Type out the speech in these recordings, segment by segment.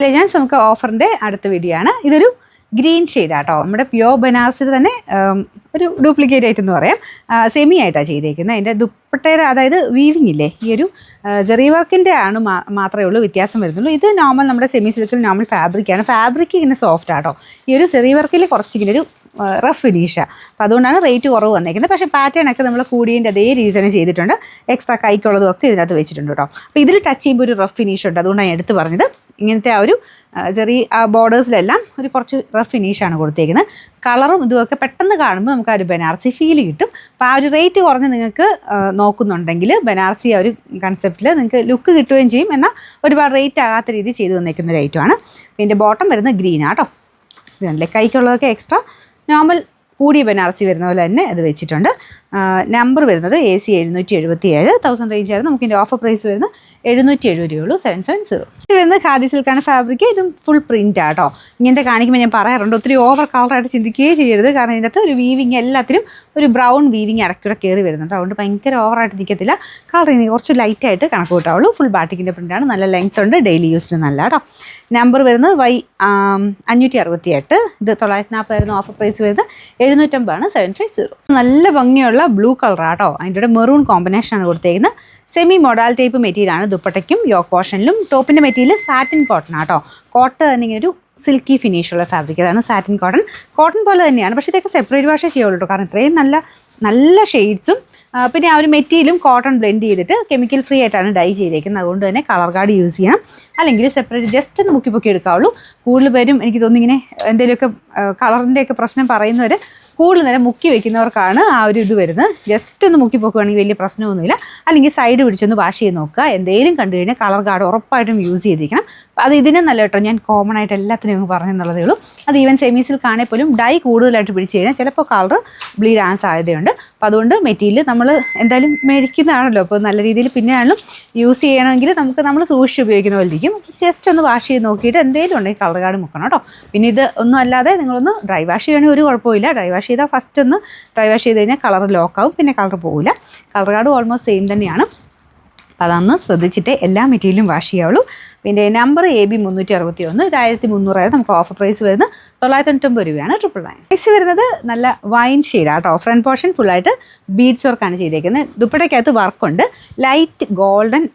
ഞാൻ നമുക്ക് ഓഫറിൻ്റെ അടുത്ത വീഡിയോ ആണ്. ഇതൊരു ഗ്രീൻ ഷെയ്ഡാട്ടോ. നമ്മുടെ പ്യോർ ബനാറസിൽ തന്നെ ഒരു ഡ്യൂപ്ലിക്കേറ്റ് ആയിട്ട് എന്ന് പറയാം, സെമി ആയിട്ടാണ് ചെയ്തേക്കുന്നത്. അതിൻ്റെ ദുപ്പട്ടയുടെ അതായത് വീവിങ് ഇല്ലേ, ഈ ഒരു ജെറി വർക്കിൻ്റെ ആണ് മാത്രമേ ഉള്ളൂ വ്യത്യാസം വരുന്നുള്ളൂ. ഇത് നോർമൽ നമ്മുടെ സെമി സിൽക്കിൽ നോർമൽ ഫാബ്രിക്കാണ്. ഫാബ്രിക് ഇങ്ങനെ സോഫ്റ്റ് ആട്ടോ. ഈ ഒരു ജെറി വർക്കിൽ കുറച്ചിങ്ങനെ ഒരു റഫ് ഫിനിഷാണ്. അപ്പോൾ അതുകൊണ്ടാണ് റേറ്റ് കുറവ് വന്നേക്കുന്നത്. പക്ഷേ പാറ്റേൺ ഒക്കെ നമ്മൾ കൂടിയതിൻ്റെ അതേ രീതി തന്നെ ചെയ്തിട്ടുണ്ട്. എക്സ്ട്രാ കൈക്കുള്ളതും ഒക്കെ ഇതിനകത്ത് വെച്ചിട്ടുണ്ട് കേട്ടോ. അപ്പോൾ ഇതിൽ ടച്ച് ചെയ്യുമ്പോൾ ഒരു റഫ് ഫിനിഷ് ഉണ്ട്. അതുകൊണ്ടാണ് ഞാൻ എടുത്ത് പറഞ്ഞത്. ഇങ്ങനത്തെ ആ ഒരു ചെറിയ ബോർഡേഴ്സിലെല്ലാം ഒരു കുറച്ച് റഫ് ഫിനിഷാണ് കൊടുത്തേക്കുന്നത്. കളറും ഇതുമൊക്കെ പെട്ടെന്ന് കാണുമ്പോൾ നമുക്ക് ആ ഒരു ബനാറസി ഫീൽ കിട്ടും. അപ്പോൾ ആ ഒരു റേറ്റ് കുറഞ്ഞ് നിങ്ങൾക്ക് നോക്കുന്നുണ്ടെങ്കിൽ ബനാറസി ആ ഒരു കൺസെപ്റ്റിൽ നിങ്ങൾക്ക് ലുക്ക് കിട്ടുകയും ചെയ്യും. എന്നാൽ ഒരുപാട് റേറ്റ് ആകാത്ത രീതി ചെയ്ത് വന്നേക്കുന്ന ഒരു ഐറ്റമാണ്. പിന്നെ ബോട്ടം വരുന്നത് ഗ്രീനാട്ടോ. ഇതല്ലേ കൈക്കുള്ളതൊക്കെ എക്സ്ട്രാ നോർമൽ കൂടിയ ബനാറസി വരുന്ന പോലെ തന്നെ അത് വെച്ചിട്ടുണ്ട്. നമ്പർ വരുന്നത് AC 777 1000 റേഞ്ച് ആയിരുന്നു. നമുക്ക് ഇതിൻ്റെ ഓഫർ പ്രൈസ് വരുന്നത് 770 രൂപയുള്ളൂ. 770. ഇത് വരുന്നത് ഖാദി സിൽക്കാണ് ഫാബ്രിക്. ഇതും ഫുൾ പ്രിൻ്റ് ആട്ടോ. ഇങ്ങനത്തെ കാണിക്കുമ്പോൾ ഞാൻ പറയാറുണ്ട്, ഒത്തിരി ഓവർ കളറായിട്ട് ചിന്തിക്കുകയേ ചെയ്യരുത്. കാരണം ഇതിനകത്ത് ഒരു വീവിങ് എല്ലാത്തിനും ഒരു ബ്രൗൺ വീവിങ് ഇടയ്ക്കൂടെ കയറി വരുന്നുണ്ട്. അതുകൊണ്ട് ഭയങ്കര ഓവറായിട്ട് നിൽക്കത്തില്ല. കളർ കുറച്ച് ലൈറ്റായിട്ട് കണക്ക് കൂട്ടാവുള്ളൂ. ഫുൾ ബാട്ടിക്കിൻ്റെ പ്രിൻ്റാണ്. നല്ല ലെങ്ത് ഉണ്ട്. ഡെയിലി യൂസിന് നല്ല കേട്ടോ. നമ്പർ വരുന്നത് Y568. ഇത് 940 ആയിരുന്നു. ഓഫർ പ്രൈസ് വരുന്നത് 750 ആണ്. 750. നല്ല ഭംഗിയുള്ള ബ്ലൂ കളറാട്ടോ. അതിൻ്റെ കൂടെ മെറൂൺ കോമ്പിനേഷനാണ് കൊടുത്തേക്കുന്നത്. സെമി മൊഡാൽ ടൈപ്പ് മെറ്റീരിയലാണ് ദുപ്പട്ടയ്ക്കും യോക്ക് പോർഷനിലും. ടോപ്പിൻ്റെ മെറ്റീരിയൽ സാറ്റിൻ കോട്ടൺ ആട്ടോ. കോട്ടൺ തന്നെ ഒരു സിൽക്കി ഫിനിഷുള്ള ഫാബ്രിക്. അതാണ് സാറ്റിൻ കോട്ടൺ. കോട്ടൺ പോലെ തന്നെയാണ്. പക്ഷേ ഇതൊക്കെ സെപ്പറേറ്റ് വാഷേ ചെയ്യുള്ളൂ കേട്ടോ. കാരണം ഇത്രയും നല്ല ഷെയ്ഡ്സും പിന്നെ ആ ഒരു മെറ്റീരിയലും കോട്ടൺ ബ്ലെൻഡ് ചെയ്തിട്ട് കെമിക്കൽ ഫ്രീ ആയിട്ടാണ് ഡൈ ചെയ്തേക്കുന്നത്. അതുകൊണ്ട് തന്നെ കളർ കാർഡ് യൂസ് ചെയ്യണം. അല്ലെങ്കിൽ സെപ്പറേറ്റ് ജസ്റ്റ് ഒന്ന് മുക്കി എടുക്കാവുള്ളൂ. കൂടുതൽ പേരും എനിക്ക് തോന്നുന്നു ഇങ്ങനെ എന്തെങ്കിലുമൊക്കെ കളറിൻ്റെയൊക്കെ പ്രശ്നം പറയുന്നവർ കൂടുതൽ നേരം മുക്കി വെക്കുന്നവർക്കാണ് ആ ഒരു ഇത് വരുന്നത്. ജസ്റ്റ് ഒന്ന് മുക്കി പൊക്കുകയാണെങ്കിൽ വലിയ പ്രശ്നമൊന്നുമില്ല. അല്ലെങ്കിൽ സൈഡ് പിടിച്ചൊന്ന് വാഷ് ചെയ്ത് നോക്കുക. എന്തെങ്കിലും കണ്ടു കഴിഞ്ഞാൽ കളർ കാർഡ് ഉറപ്പായിട്ടും യൂസ് ചെയ്തിരിക്കണം. അത് ഇതിനും നല്ല കേട്ടോ. ഞാൻ കോമൺ ആയിട്ട് എല്ലാത്തിനും പറഞ്ഞെന്നുള്ളതേ ഉള്ളൂ. അത് ഈവൻ സെമി സിൽക്കാണെങ്കിൽ പോലും ഡൈ കൂടുതലായിട്ട് പിടിച്ച് കഴിഞ്ഞാൽ ചിലപ്പോൾ കളർ ബ്ലീഡ് ആകാൻ സാധ്യതയുണ്ട്. അപ്പോൾ അതുകൊണ്ട് മെറ്റീരിയൽ നമ്മൾ എന്തായാലും മേടിക്കുന്നതാണല്ലോ. അപ്പോൾ നല്ല രീതിയിൽ പിന്നെയാണെങ്കിലും യൂസ് ചെയ്യണമെങ്കിൽ നമ്മൾ സൂക്ഷിച്ച് ഉപയോഗിക്കുന്ന പോലെ ഇരിക്കും. ജസ്റ്റ് ഒന്ന് വാഷ് ചെയ്ത് നോക്കിയിട്ട് എന്തെങ്കിലും ഉണ്ടെങ്കിൽ കളർ കാർഡ് മുക്കണം കേട്ടോ. പിന്നെ ഇത് ഒന്നും അല്ലാതെ നിങ്ങളൊന്ന് ഡ്രൈ വാഷ് ചെയ്യണമെങ്കിൽ ഒരു കുഴപ്പമില്ല. ഡ്രൈ വാഷ് ചെയ്താൽ ഫസ്റ്റ് ഒന്ന് ഡ്രൈ വാഷ് ചെയ്ത് കഴിഞ്ഞാൽ കളർ ലോക്കാവും. പിന്നെ കളർ പോകില്ല. കളർ കാർഡ് ഓൾമോസ്റ്റ് സെയിം തന്നെയാണ്. അപ്പോൾ അതൊന്ന് ശ്രദ്ധിച്ചിട്ടേ എല്ലാ മെറ്റീരിയലും വാഷ് ചെയ്യാവുള്ളൂ. പിന്നെ നമ്പർ AB 361. ഇത് 1300 നമുക്ക് ഓഫർ പ്രൈസ് വരുന്നത് 990 രൂപയാണ്. 999. നെക്സ്റ്റ് വരുന്നത് നല്ല വൈൻ ഷെയ്ഡാട്ടോ. ഫ്രണ്ട് പോർഷൻ ഫുള്ളായിട്ട് ബീഡ്സ് വർക്കാണ് ചെയ്തേക്കുന്നത്. ദുപ്പട്ടയ്ക്കകത്ത് വർക്കുണ്ട്. ലൈറ്റ് ഗോൾഡൻ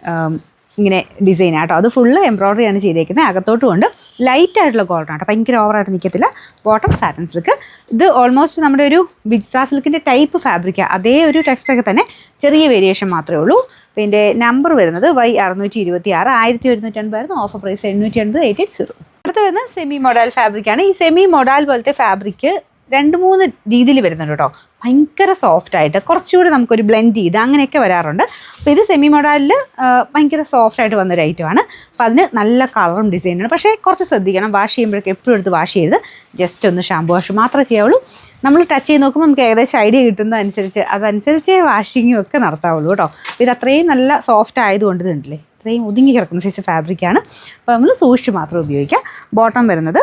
ഇങ്ങനെ ഡിസൈൻ ആട്ടോ. അത് ഫുള്ള് എംബ്രോയ്ഡറി ആണ് ചെയ്തേക്കുന്നത്. അകത്തോട്ടും ഉണ്ട്. ലൈറ്റ് ആയിട്ടുള്ള ഗോൾഡൻ ആട്ടോ. ഭയങ്കര ഓവറായിട്ട് നിൽക്കത്തില്ല. Bottom satin silk. ഇത് ഓൾമോസ്റ്റ് നമ്മുടെ ഒരു വിജിത്ര സിൽക്കിൻ്റെ ടൈപ്പ് ഫാബ്രിക്കാണ്. അതേ ഒരു ടെക്സ്റ്റൊക്കെ തന്നെ ചെറിയ വേരിയേഷൻ മാത്രമേ ഉള്ളൂ. പിന്നെ നമ്പർ വരുന്നത് Y626. 1150 ആയിരുന്നു. Offer price 880. 880. അടുത്ത് വരുന്നത് സെമി മൊഡാൽ ഫാബ്രിക്കാണ്. ഈ സെമി മൊഡാൽ പോലത്തെ ഫാബ്രിക്ക് 2-3 രീതിയിൽ വരുന്നുണ്ട് കേട്ടോ. ഭയങ്കര സോഫ്റ്റായിട്ട് കുറച്ചുകൂടി നമുക്കൊരു ബ്ലെൻഡ് ചെയ്ത് അങ്ങനെയൊക്കെ വരാറുണ്ട്. അപ്പോൾ ഇത് സെമി മൊഡാലിൽ ഭയങ്കര സോഫ്റ്റായിട്ട് വന്നൊരു ഐറ്റമാണ്. അപ്പോൾ അതിന് നല്ല കളറും ഡിസൈനാണ്. പക്ഷേ കുറച്ച് ശ്രദ്ധിക്കണം. വാഷ് ചെയ്യുമ്പോഴേക്കും എപ്പോഴും എടുത്ത് വാഷ് ചെയ്ത് ജസ്റ്റ് ഒന്ന് ഷാമ്പു വാഷ് മാത്രമേ ചെയ്യാവുള്ളൂ. നമ്മൾ ടച്ച് ചെയ്ത് നോക്കുമ്പോൾ നമുക്ക് ഏകദേശം ഐഡിയ കിട്ടുന്നതനുസരിച്ച് അതനുസരിച്ച് വാഷിങ്ങും ഒക്കെ നടത്താവുള്ളൂ കേട്ടോ. ഇത് അത്രയും നല്ല സോഫ്റ്റ് ആയതുകൊണ്ട് ഇതുണ്ടല്ലേ, ഇത്രയും ഒതുങ്ങി കിടക്കുന്ന സൈസ് ഫാബ്രിക്കാണ്. അപ്പോൾ നമ്മൾ സൂക്ഷിച്ച് മാത്രം ഉപയോഗിക്കുക. ബോട്ടം വരുന്നത്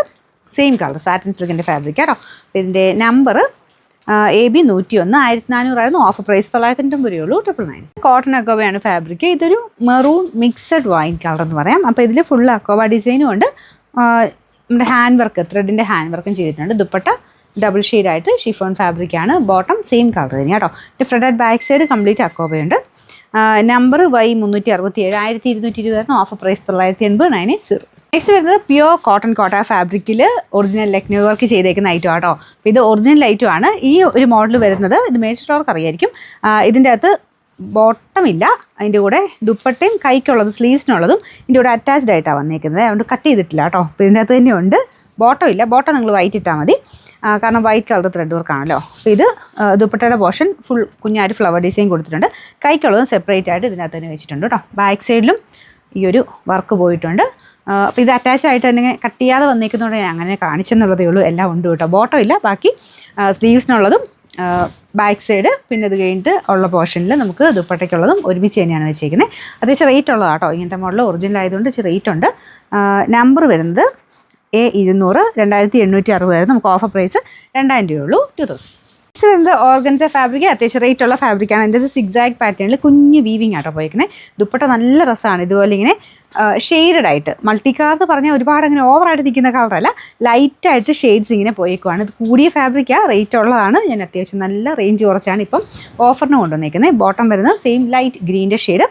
സെയിം കളർ സാറ്റിൻ സിൽക്കിൻ്റെ ഫാബ്രിക് കേട്ടോ. ഇതിൻ്റെ നമ്പർ AB 101. 1400 ആയിരുന്നു. ഓഫർ പ്രൈസ് 990 രൂപയുള്ളൂ. 999. കോട്ടൺ അക്കോബയാണ് ഫാബ്രിക്. ഇതൊരു മെറൂൺ മിക്സഡ് വൈൻ കളർ എന്ന് പറയാം. അപ്പോൾ ഇതിൽ ഫുൾ അക്കോബ ഡിസൈനും ഉണ്ട്. നമ്മുടെ ഹാൻഡ് വർക്ക്, ത്രെഡിൻ്റെ ഹാൻഡ് വർക്കും ചെയ്തിട്ടുണ്ട്. ദുപ്പട്ട ഡബിൾ ഷെയ്ഡായിട്ട് ഷിഫോൺ ഫാബ്രിക്കാണ്. ബോട്ടം സെയിം കളർ തന്നെയാണ് കേട്ടോ. ഡിഫറെൻറ്റ് ബാക്ക് സൈഡ് കംപ്ലീറ്റ് അക്കോബയുണ്ട്. Number Y367. 1220 ആയിരുന്നു. Offer price 980. 980. നെക്സ്റ്റ് വരുന്നത് പ്യോർ കോട്ടൺ കോട്ട ഫാബ്രിക്കിൽ ഒറിജിനൽ ലക്നോ വർക്ക് ചെയ്തേക്കുന്ന ഐറ്റം ആട്ടോ. അപ്പോൾ ഇത് ഒറിജിനൽ ഐറ്റം ആണ്. ഈ ഒരു മോഡൽ വരുന്നത് ഇത് മേടിച്ചിട്ടവർക്ക് അറിയായിരിക്കും. ഇതിൻ്റെ അകത്ത് ബോട്ടം ഇല്ല. അതിൻ്റെ കൂടെ ദുപ്പട്ടയും കൈക്കുള്ളതും സ്ലീവ്സിനുള്ളതും ഇതിൻ്റെ കൂടെ അറ്റാച്ച്ഡ് ആയിട്ടാണ് വന്നേക്കുന്നത്. അതുകൊണ്ട് കട്ട് ചെയ്തിട്ടില്ല കേട്ടോ. അപ്പോൾ ഇതിൻ്റെ അകത്ത് തന്നെ ഉണ്ട്. ബോട്ടം ഇല്ല. ബോട്ടം നിങ്ങൾ വൈറ്റ് ഇട്ടാൽ മതി. കാരണം വൈറ്റ് കളർ ത്രെഡ് വർക്കാണല്ലോ. അപ്പോൾ ഇത് ദുപ്പട്ടയുടെ പോർഷൻ ഫുൾ കുഞ്ഞാര് ഫ്ലവർ ഡിസൈൻ കൊടുത്തിട്ടുണ്ട്. കൈക്കുള്ളതും സെപ്പറേറ്റ് ആയിട്ട് ഇതിനകത്ത് തന്നെ വെച്ചിട്ടുണ്ട് കേട്ടോ. ബാക്ക് സൈഡിലും ഈ ഒരു വർക്ക് പോയിട്ടുണ്ട്. അപ്പോൾ ഇത് അറ്റാച്ച് ആയിട്ട് തന്നെ കട്ട് ചെയ്യാതെ വന്നേക്കുന്നതുകൊണ്ട് ഞാൻ അങ്ങനെ കാണിച്ചെന്നുള്ളതേ ഉള്ളൂ. എല്ലാം ഉണ്ട് കേട്ടോ. ബോട്ടം ഇല്ല. ബാക്കി സ്ലീവ്സിനുള്ളതും ബാക്ക് സൈഡ് പിന്നെ ഇത് കഴിഞ്ഞിട്ട് ഉള്ള പോർഷനിൽ നമുക്ക് ദുപ്പട്ടയ്ക്കുള്ളതും ഒരുമിച്ച് തന്നെയാണ് വെച്ചേക്കുന്നത്. അത്യാവശ്യം റേറ്റ് ഉള്ളതാണ് കേട്ടോ. ഇങ്ങനത്തെ മോഡൽ ഒറിജിനൽ ആയതുകൊണ്ട് ഇച്ചിരി റേറ്റ് ഉണ്ട്. നമ്പർ വരുന്നത് A200. 2860 ആയിരുന്നു. നമുക്ക് ഓഫർ പ്രൈസ് 2000 രൂപയുള്ളൂ. 2000. നെക്സ്റ്റ് വരുന്നത് ഓർഗൻസ ഫാബ്രിക്. അത്യാവശ്യം റേറ്റ് ഉള്ള ഫാബ്രിക്കാണ്. എൻ്റെ സിക്സാഗ് പാറ്റേണിൽ കുഞ്ഞ് വീവിങ് ആട്ടോ പോയിരിക്കുന്നത്. ദുപ്പട്ട നല്ല രസമാണ്. ഇതുപോലെ ഇങ്ങനെ ഷെയ്ഡഡ് ആയിട്ട് മൾട്ടി കളർ എന്ന് പറഞ്ഞാൽ ഒരുപാട് അങ്ങനെ ഓവറായിട്ട് നിൽക്കുന്ന കളറല്ല, ലൈറ്റായിട്ട് ഷെയ്ഡ്സ് ഇങ്ങനെ പോയേക്കുവാണ്. ഇത് കൂടിയ ഫാബ്രിക്കാണ്, റേറ്റ് ഉള്ളതാണ്. ഞാൻ അത്യാവശ്യം നല്ല റേഞ്ച് കുറച്ചാണ് ഇപ്പം ഓഫറിന് കൊണ്ടുവന്നേക്കുന്നത്. ബോട്ടം വരുന്നത് സെയിം ലൈറ്റ് ഗ്രീൻ്റെ ഷെയ്ഡ്.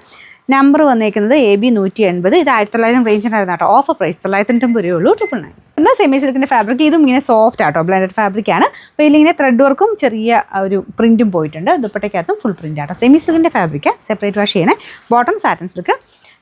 നമ്പർ വന്നേക്കുന്നത് AB 180. ഇത് 1900 റേഞ്ചിനായിരുന്നു കേട്ടോ. ഓഫർ പ്രൈസ് 990 രൂപയുള്ളൂ. 999. എന്നാൽ സെമി സിൽക്കിൻ്റെ ഫാബ്രിക്, ഇതും ഇങ്ങനെ സോഫ്റ്റ് ആട്ടോ, ബ്ലെൻഡഡ് ഫാബ്രിക്കാണ്. അപ്പോൾ ഇതിലിങ്ങനെ ത്രെഡ് വർക്കും ചെറിയ ഒരു പ്രിൻറ്റും പോയിട്ടുണ്ട്. ദുപ്പട്ടയ്ക്കകത്തും ഫുൾ പ്രിൻ്റ് ആട്ടോ. സെമി സിൽക്കിൻ്റെ ഫാബ്രിക്ക് സെപ്പറേറ്റ് വാഷ് ചെയ്യണേ. Bottom satin silk.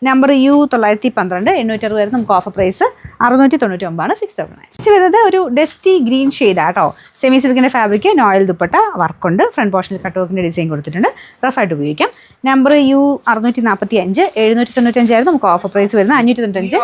Number U912, 860 വരുന്നത്. നമുക്ക് ഓഫർ പ്രൈസ് 699, 699. വരുന്നത് ഒരു ഡസ്റ്റി ഗ്രീൻ ഷെയ്ഡാട്ടോ. സെമി സിൽക്കിൻ്റെ ഫാബ്രിക്ക്, നോയൽ ദുപ്പട്ട വർക്കുണ്ട്. ഫ്രണ്ട് പോർഷനിൽ കട്ട് വർക്കിൻ്റെ ഡിസൈൻ കൊടുത്തിട്ടുണ്ട്. റഫായിട്ട് ഉപയോഗിക്കാം. നമ്പർ U645, 795 ആയിരുന്നു. നമുക്ക് ഓഫർ പ്രൈസ് വരുന്നത് 595.